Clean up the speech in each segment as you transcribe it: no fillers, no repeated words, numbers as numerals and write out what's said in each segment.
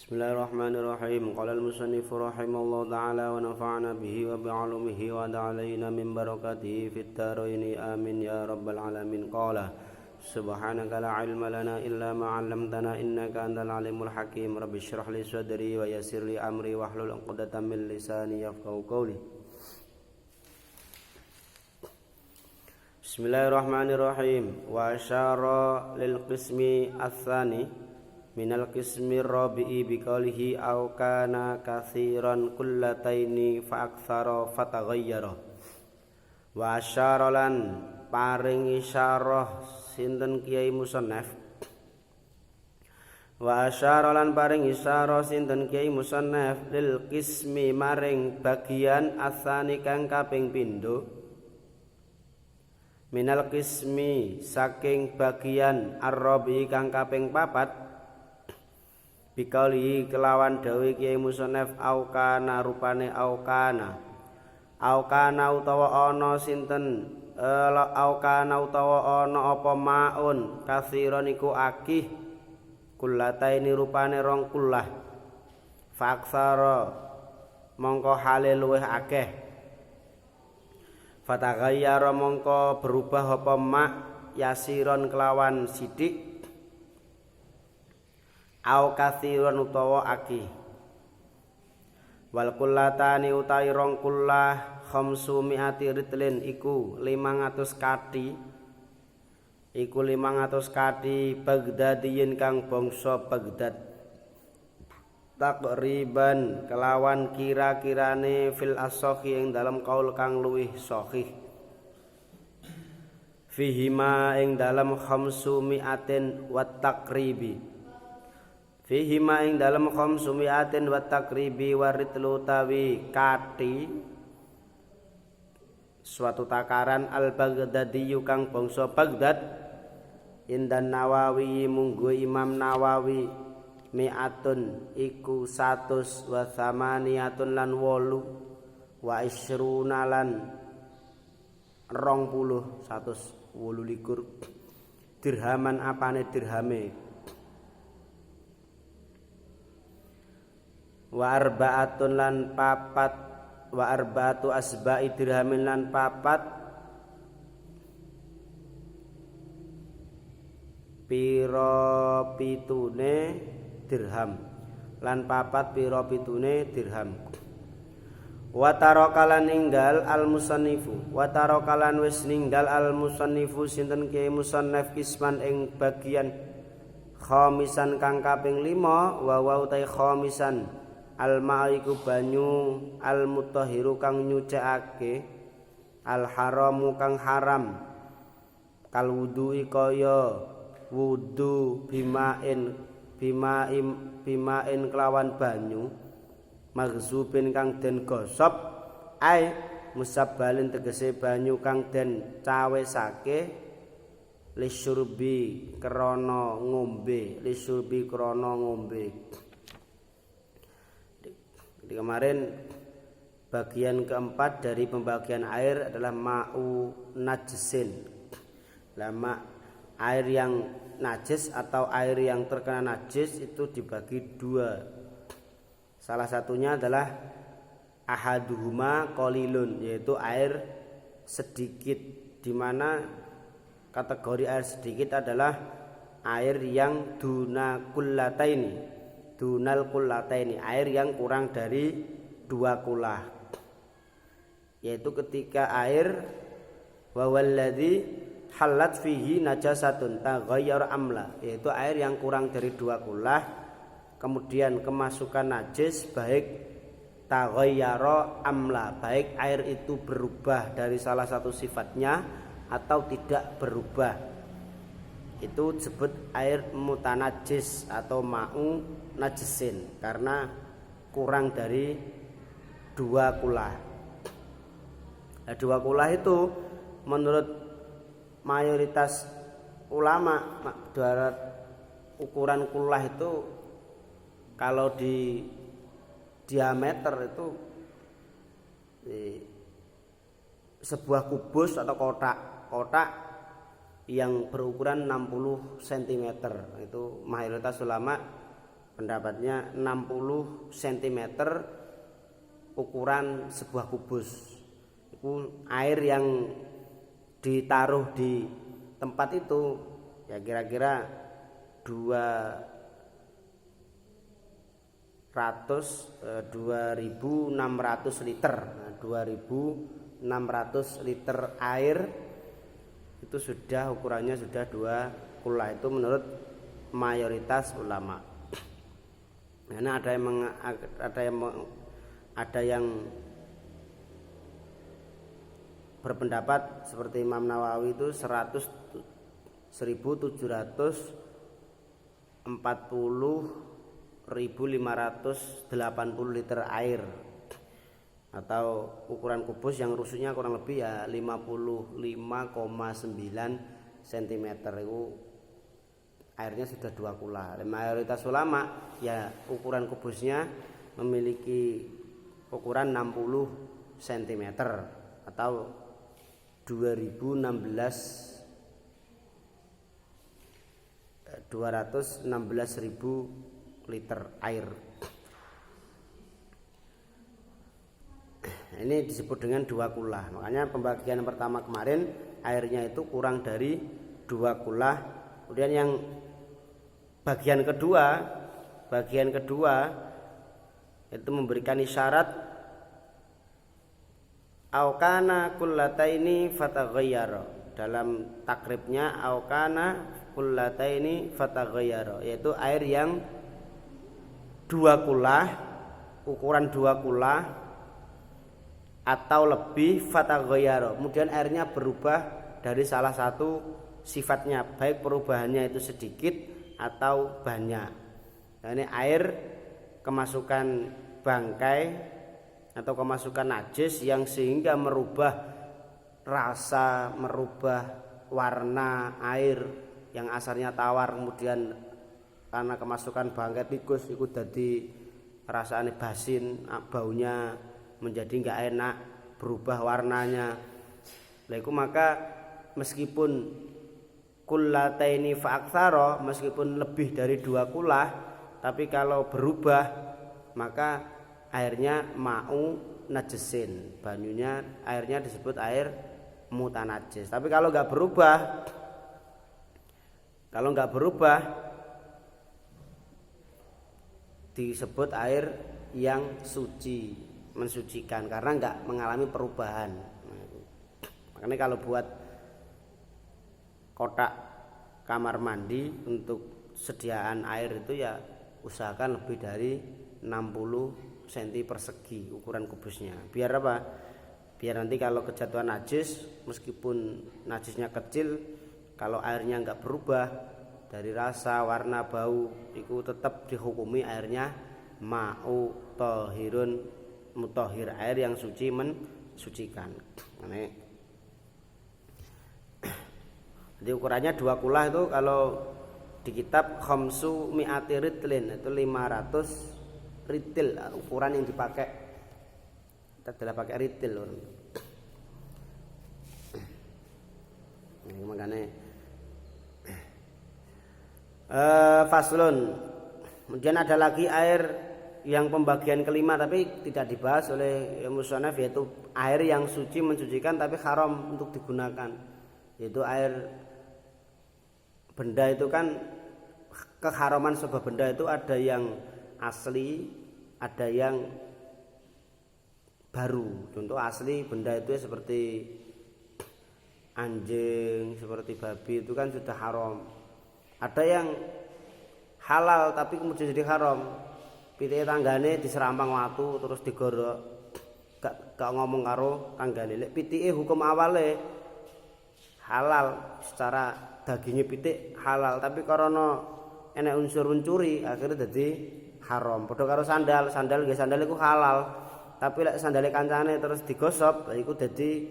Bismillahirrahmanirrahim. Qala al-musannif rahimallahu ta'ala wa nafa'ana bihi wa bi'ulumihi wa da'alaina min barakatihi fid dharaini amin ya rabbal alamin. Qala subhanaka la ilma lana illa ma 'allamtana innaka antal alimul hakim. Rabbi shrah li sadri wa yassir li amri wahlul 'uqdatam min lisani yafqahu qawli. Bismillahirrahmanirrahim. Wa asyara lil qismi ats-tsani minal qismi rabi'i biqaulihi aw kana katsiran kullataini fa aktsara fataghayyara. Wa asyara lan paring isyarah sinten Kiai Musannaf. Wa asyara lan paring isyarah sinten Kiai Musannaf lil qismi maring bagian asani kang kaping pindho. Minal qismi saking bagian ar-rabi kang kaping papat. Bikauli kelawan dawe Kiai Musannaf aukana rupane aukana utawa ana sinten aukana utawa ana apa maun katsiron iku akih kullataini rupane rong kullah faksara mongko hale luweh akeh fataghayyara mongko berubah apa mak yasiron kelawan sithik au katsiran utawa akih. Wal kullatani utawi rong kullah khamsu mi'ati ritlin iku 500 kathi. Iku 500 kathi Baghdadiyin kang bangsa Baghdad. Takriban kelawan kira-kirane fil as-sahih ing dalam kaul kang luwih sahih. Fihima ing dalam khamsu mi'atin wat takribi. Fihi ma ing dalem khamsumiatin wa takribi waritlu tawi kati suatu takaran al-Baghdadiyu kang bangsa Baghdad indan Nawawi munggu Imam Nawawi mi'atun iku 100 wa thamaniyatun lan 8 wa isruna lan 20 128 dirhaman apane dirhame wa arba'atun lan papat wa arba'atu asba'i dirhamin lan papat pira pitune dirham lan papat pira pitune dirham wa tarakalan ninggal al musannifu wa tarakalan wis ninggal al musannifu sinten Kiai Musannaf kisman ing bagian khamisan kang kaping 5 wa utai khamisan al-ma'iku banyu al-mutahhiru kang nyucikake al-haramu kang haram kal wudu'i kaya wudu bimain kelawan banyu maghzubin kang den gosop ai musabbalin tegese banyu kang den cawesake lisyurbi krana ngombe Jadi kemarin bagian keempat dari pembagian air adalah ma'u najisin. Lama air yang najis atau air yang terkena najis itu dibagi dua. Salah satunya adalah ahaduhuma qalilun, yaitu air sedikit, di mana kategori air sedikit adalah air yang dunal kullataini, air yang kurang dari 2 kullah, yaitu ketika air wawalladzi halat fihi najasatun taghayyar amla, yaitu air yang kurang dari 2 kullah kemudian kemasukan najis baik taghayyara amla, baik air itu berubah dari salah satu sifatnya atau tidak berubah, itu disebut air mutanajis atau ma'u najisin karena kurang dari 2 kullah. Nah, 2 kullah itu menurut mayoritas ulama ukuran kullah itu kalau di diameter itu sebuah kubus atau kotak yang berukuran 60 cm. Itu mayoritas ulama pendapatnya 60 cm ukuran sebuah kubus. Itu air yang ditaruh di tempat itu ya kira-kira 2.600 liter. Nah, 2.600 liter air itu sudah ukurannya sudah 2 kula, itu menurut mayoritas ulama. Nah, ada yang berpendapat seperti Imam Nawawi itu 1.740.580 liter air, atau ukuran kubus yang rusuhnya kurang lebih ya 55,9 cm. Itu airnya sudah 2 kula. Mayoritas ulama ya ukuran kubusnya memiliki ukuran 60 cm atau 216.000 liter air. Ini disebut dengan 2 kula. Makanya pembagian pertama kemarin airnya itu kurang dari 2 kula. Kemudian yang bagian kedua itu memberikan isyarat aukana kullataini fataghayyara. Dalam takribnya aukana kullataini fataghayyara, yaitu air yang 2 kula, ukuran 2 kula atau lebih, fataghayyara, kemudian airnya berubah dari salah satu sifatnya, baik perubahannya itu sedikit atau banyak. Nah, ini air kemasukan bangkai atau kemasukan najis yang sehingga merubah rasa, merubah warna air yang asalnya tawar, kemudian karena kemasukan bangkai tikus itu jadi rasanya basin, baunya menjadi enggak enak, berubah warnanya. Lalu maka meskipun kullataini fa'aktsara, meskipun lebih dari 2 kula, tapi kalau berubah maka airnya ma'u najisin, banyunya airnya disebut air mutanajis. Tapi kalau nggak berubah disebut air yang suci, mensucikan karena nggak mengalami perubahan. Makanya kalau buat kotak kamar mandi untuk sediaan air itu ya usahakan lebih dari 60 cm persegi ukuran kubusnya. Biar apa? Biar nanti kalau kejatuhan najis, meskipun najisnya kecil, kalau airnya enggak berubah dari rasa, warna, bau, itu tetap dihukumi airnya ma'u thahirun mutahhir, air yang suci, mensucikan. Jadi ukurannya 2 kula itu kalau di kitab khamsu mi'ati ritlin itu 500 ritil, ukuran yang dipakai kita adalah pakai ritil. Makanya faslun. Kemudian ada lagi air yang pembagian kelima tapi tidak dibahas oleh musannaf, yaitu air yang suci, mensucikan tapi haram untuk digunakan, yaitu air benda. Itu kan keharaman sebuah benda itu ada yang asli, ada yang baru. Contoh asli benda itu seperti anjing, seperti babi, itu kan sudah haram. Ada yang halal tapi kemudian jadi haram. Pitike tanggane diserampang watu terus digorok, gak ngomong karo tanggane. Lek pitike hukum awale halal, secara dagingnya pitik halal, tapi karena enek unsur mencuri akhirnya jadi haram. Padha karo sandal iku halal, tapi lek sandale kancane terus digosop iku dadi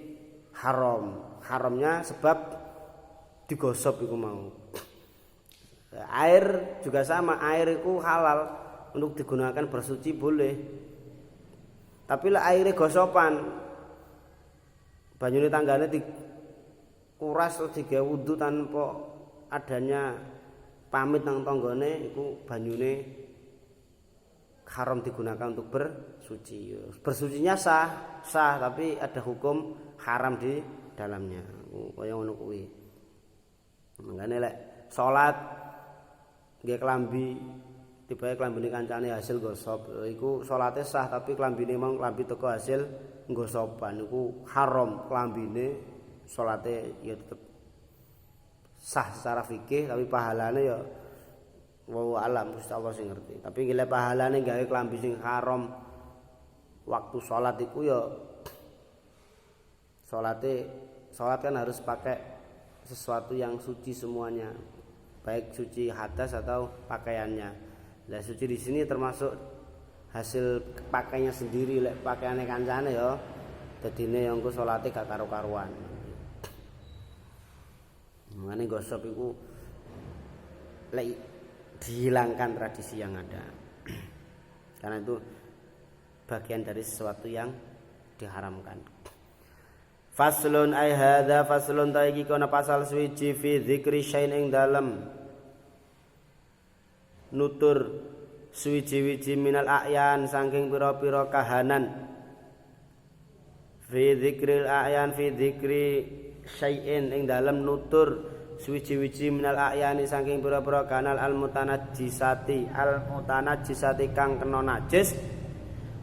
haram. Haramnya sebab digosop iku mau. Air juga sama, air iku halal untuk digunakan bersuci boleh. Tapi lek aire gosopan, banyune tanggane dikuras terus digawe wudu tanpa adanya pamit nang tanggane, iku banyune haram digunakan untuk bersuci. Bersucinya sah tapi ada hukum haram di dalamnya. Kaya ngono kuwi. Mangane lek salat nggih klambi tibae klambine kancane hasil gosop iku salate sah tapi klambine mong klambi teko hasil gosopan iku haram klambine salate ya tetep sah secara fikih tapi pahalane ya wa alam Gusti Allah sing ngerti. Tapi gile pahalane gawe klambi sing haram waktu salat iku ya salat kan harus pakai sesuatu yang suci semuanya, baik suci hadas atau pakaiannya. Lah suci di sini termasuk hasil pakainya sendiri, lek pakaiane kancane ya dadine engko salate gak karo-karuan. Mangane gosop iku lek dihilangkan tradisi yang ada. Karena itu bagian dari sesuatu yang diharamkan. Faslun ay hadza faslun ta iki kono pasal suci fi dzikri syai'in ing dalem nutur suwiji-wiji minal a'yan saking pira-pira kahanan fi dzikril a'yan fi dzikri syai'in ing dalem nutur suwiji-wiji minal a'yani saking pira-pira kanal al mutanajjisati kang kena najis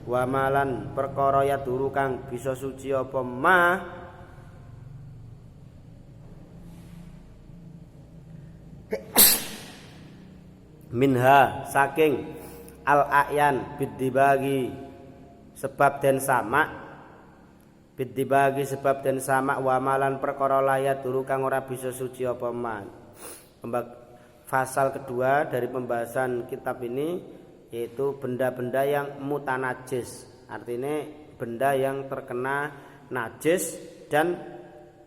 wa malan perkara ya duru kang bisa suci apa ma minha saking al-a'yan bidibagi sebab dan sama bidibagi sebab dan sama wa malan perkara layat duru kang ora bisa suci apa man. Pasal kedua dari pembahasan kitab ini yaitu benda-benda yang mutanajis, artinya benda yang terkena najis dan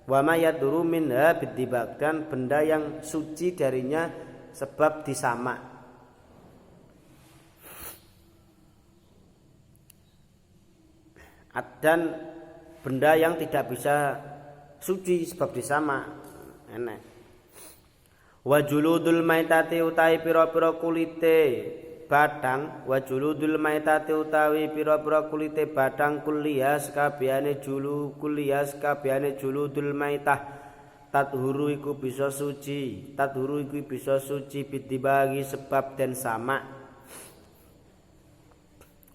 wa ma yaduru minha bidibag dan benda yang suci darinya sebab disamak. Dan benda yang tidak bisa suci sebab disama enek. Wa juludul maitati utawi pira-pira kulite badang wa juludul maitati utawi pira-pira kulite badang kulias kabehane juludul maitah tathuru iku bisa suci bidibagi sebab dan sama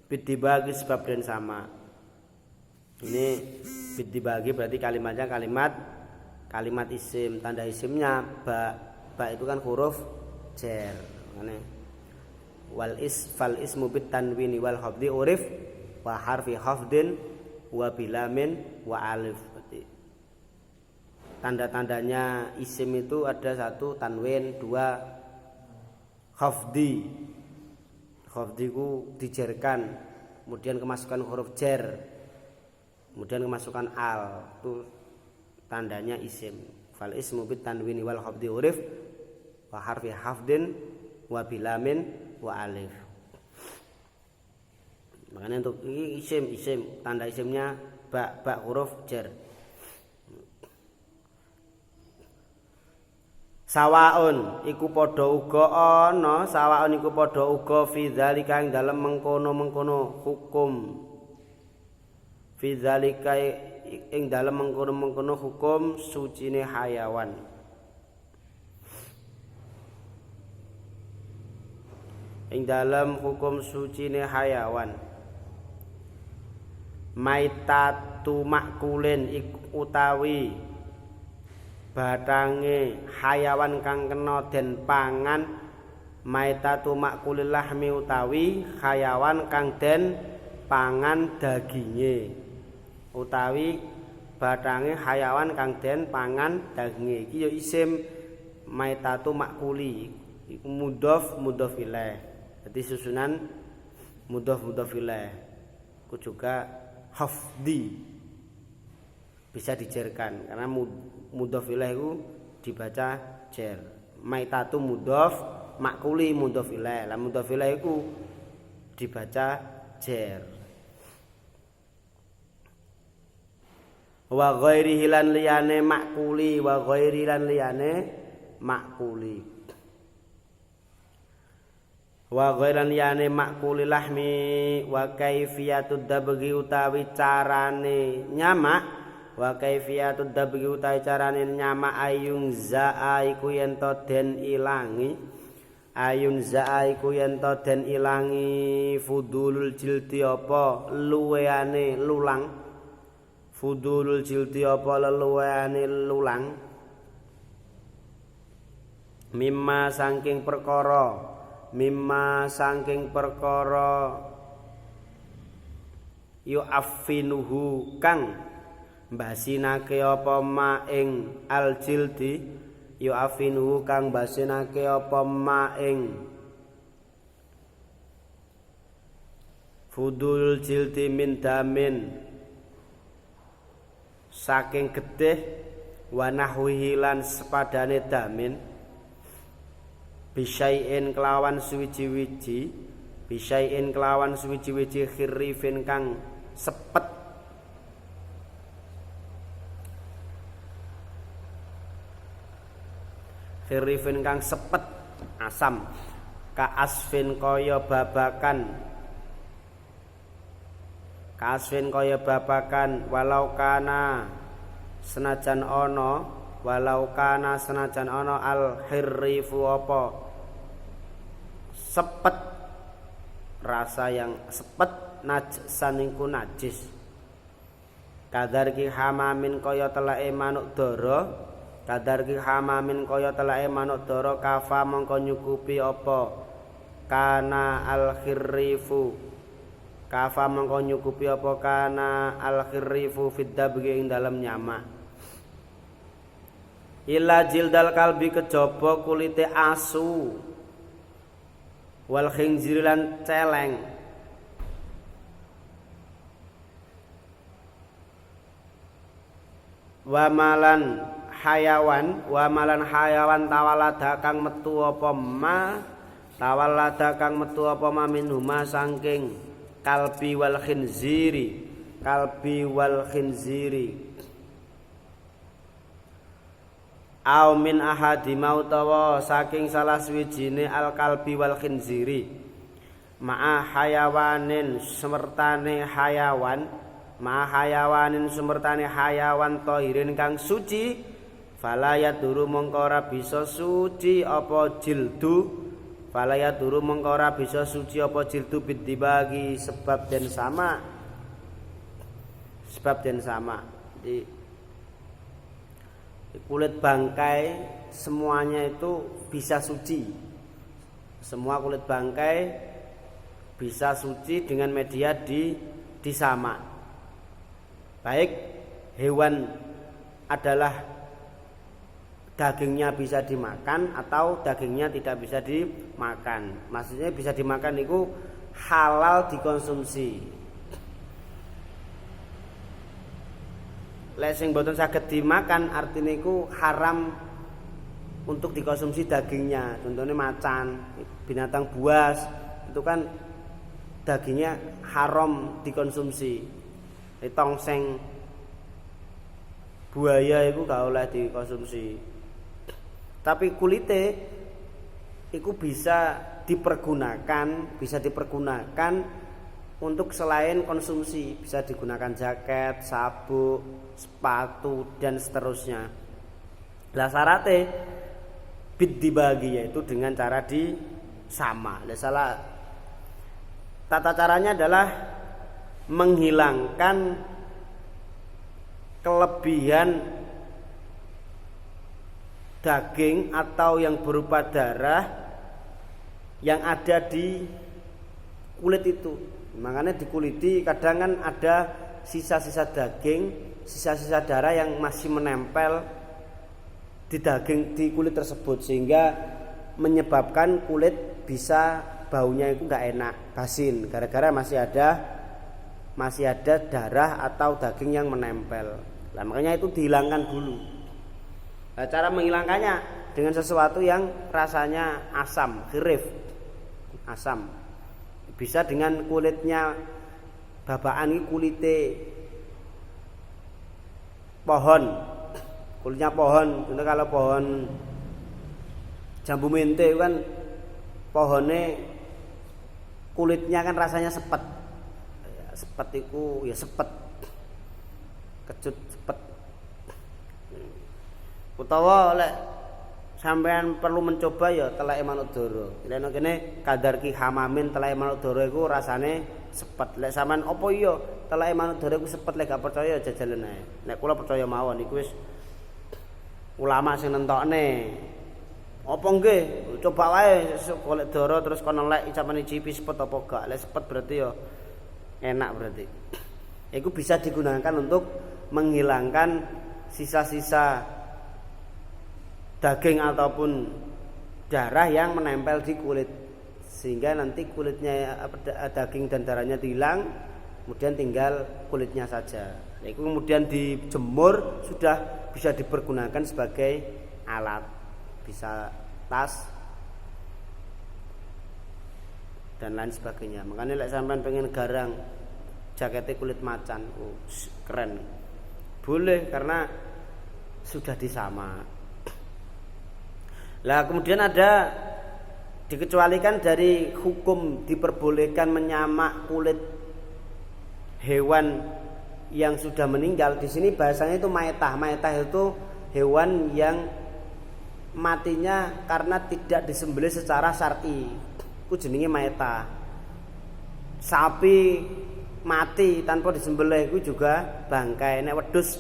bidibagi sebab dan sama. Ini dibagi berarti kalimatnya kalimat isim, tanda isimnya ba itu kan huruf jar. Fal ismu bit tanwini wal khafdi urif wa harfi khafdin wa bilamin wa alif. Tanda-tandanya isim itu ada satu tanwin, dua khafdi. Khafdi ku dijarkan, kemudian kemasukan huruf jar. Kemudian kemasukan al itu tandanya isim. Fal ismu bit tanwini wal khafdi urif wa harfi hafdin wa bilamin wa alif. Makanya untuk ini isim tanda isimnya ba huruf jar. Sawaun iku padha uga ana fi dzalika ing dalem mengkono hukum fi dzalika ing dalem mengkono hukum sucine hayawan. Ing dalem hukum sucine hayawan. Maitatu makulin utawi batange hayawan kang kena den pangan. Maitatu makulil lahmi utawi hayawan kang den pangan daginge. Utawi batange hayawan kang den pangan daginge iki ya isim maitatu makuli iku mudhof ilaih. Jadi susunan mudhof ilaih iku juga hafdi bisa dijarkan karena mudhof ilaih iku dibaca jar. Maitatu mudhof makuli mudhof ilaih. Lah mudhof ilaih iku dibaca jar. Wa ghairihi lan liyane makuli wa ghairi lan liyane makuli. wa ghairan yani makuli lahmi wa kaifiyatud dabghi utawi carane nyamak wa kaifiyatud dabghi utawi carane nyamak ayung zaa iku yen to den ilangi ayun zaa iku yen to den ilangi fudulul jildi apa luweane lulang fudulul jildi apa leluweane lulang mimma saking perkara yu'affinuhu kang basinake apa ma ing al jildi yu'affinuhu kang basinake apa ma ing fudul jildi min damin saking getih wa nahwihi lan sepadane damin bisyai'in kelawan suwiji-wiji bisyai'in kelawan suwiji-wiji khirifin kang sepet khirifin kang sepet asam ka asfin kaya babakan walau kana senajan ana al khirifu apa sepet rasa yang sepet najsan iku najis kadarki hamamin kaya telake manuk dara kafa mongko nyukupi apa kana al khirifu fid dabghi ing dalem nyamak illa jildal kalbi kejaba kulite asu wal khinzir lan celeng wa malan hayawan tawalada kang metu apa ma minhuma saking kalbi wal khinziri au min ahadi mautawa saking salah swijine al kalbi wal khinziri ma'a hayawanin semertane hayawan tohirin kang suci fala yaduru mongko ora bisa suci apa jildu bidibagi sebab dan sama di kulit bangkai semuanya itu bisa suci. Semua kulit bangkai bisa suci dengan media disama. Baik hewan adalah dagingnya bisa dimakan atau dagingnya tidak bisa dimakan. Maksudnya bisa dimakan itu halal dikonsumsi. Lek sing boten saged dimakan artine iku haram untuk dikonsumsi dagingnya. Contohnya macan, binatang buas itu kan dagingnya haram dikonsumsi. Tongseng buaya itu gak oleh dikonsumsi. Tapi kulite itu bisa dipergunakan untuk selain konsumsi, bisa digunakan jaket, sabuk, sepatu dan seterusnya. Lah syaratnya bid dibagi yaitu dengan cara disama. Lah salah tata caranya adalah menghilangkan kelebihan daging atau yang berupa darah yang ada di kulit itu. Makanya dikuliti kadang kan ada sisa-sisa daging, sisa-sisa darah yang masih menempel di daging di kulit tersebut sehingga menyebabkan kulit bisa baunya itu nggak enak, basin gara-gara masih ada darah atau daging yang menempel. Nah, makanya itu dihilangkan dulu. Nah, cara menghilangkannya dengan sesuatu yang rasanya asam, khirif, asam. Bisa dengan kulitnya babaan ini kulitnya pohon. Contoh kalau pohon jambu mente kan pohonnya kulitnya kan rasanya sepet. Sepet iku ya sepet. Kecut sepet. Utawa lek sampean perlu mencoba ya teleke Manuk-Dara. Lek kene kadar ki hamamin teleke Manuk-Dara iku rasane sepet. Lek sampean opo iya teleke Manuk-Dara iku sepet, lek gak percaya jajalen ae. Nek kula percaya mawon iku wis ulama sing nentokne. Apa nggih? Coba wae golek dara terus kono lek sampeyan icipi sepet apa gak. Lek sepet berarti ya enak berarti. Iku bisa digunakan untuk menghilangkan sisa-sisa daging ataupun darah yang menempel di kulit, sehingga nanti kulitnya daging dan darahnya hilang, kemudian tinggal kulitnya saja. Itu kemudian dijemur sudah bisa dipergunakan sebagai alat, bisa tas dan lain sebagainya. Makanya lek sampean pengen garang jaketnya kulit macan, keren, boleh karena sudah disama. Lah kemudian ada dikecualikan dari hukum diperbolehkan menyamak kulit hewan yang sudah meninggal. Di sini bahasanya itu maitah. Maitah itu hewan yang matinya karena tidak disembelih secara syar'i. Ku jenenge maitah. Sapi mati tanpa disembelih itu juga bangkai. Nek wedhus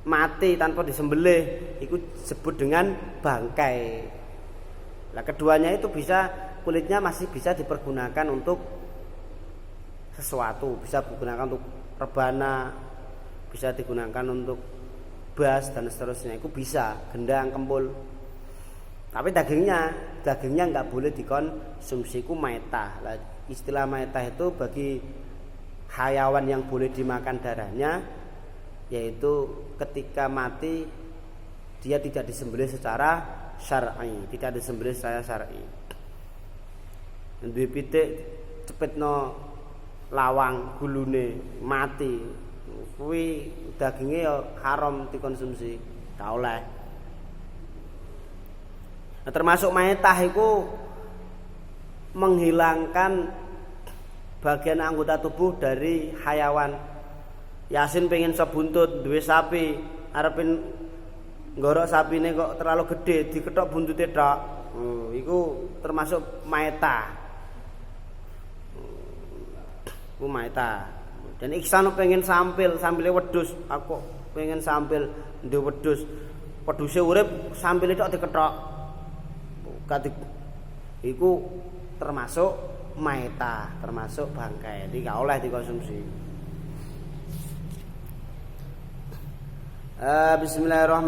mati tanpa disembelih itu disebut dengan bangkai. Nah, keduanya itu bisa kulitnya masih bisa dipergunakan untuk sesuatu, bisa digunakan untuk rebana, bisa digunakan untuk bas dan seterusnya. Itu bisa gendang, kempul. Tapi dagingnya nggak boleh dikonsumsi. Itu maitah. Nah, istilah maitah itu bagi hayawan yang boleh dimakan darahnya, yaitu ketika mati dia tidak disembelih secara syar'i, tidak disembelih secara syar'i. Duwe pitik cepetno lawang gulune mati, kuwi daginge ya haram dikonsumsi, gak oleh. Nah, termasuk maitah iku menghilangkan bagian anggota tubuh dari hayawan. Yasin pengen sebuntut duwe sapi, arepin nggorok sapine kok terlalu gede, diketok buntute tok. Iku termasuk maitah. Iku maitah. Dan Iksan pengen sampile wedhus, aku pengen sampil ndek wedhus. Wedhuse urip sampile tok diketok. Iku termasuk maitah, termasuk bangkai. Jadi gak oleh dikonsumsi. Bismillahirrahmanirrahim.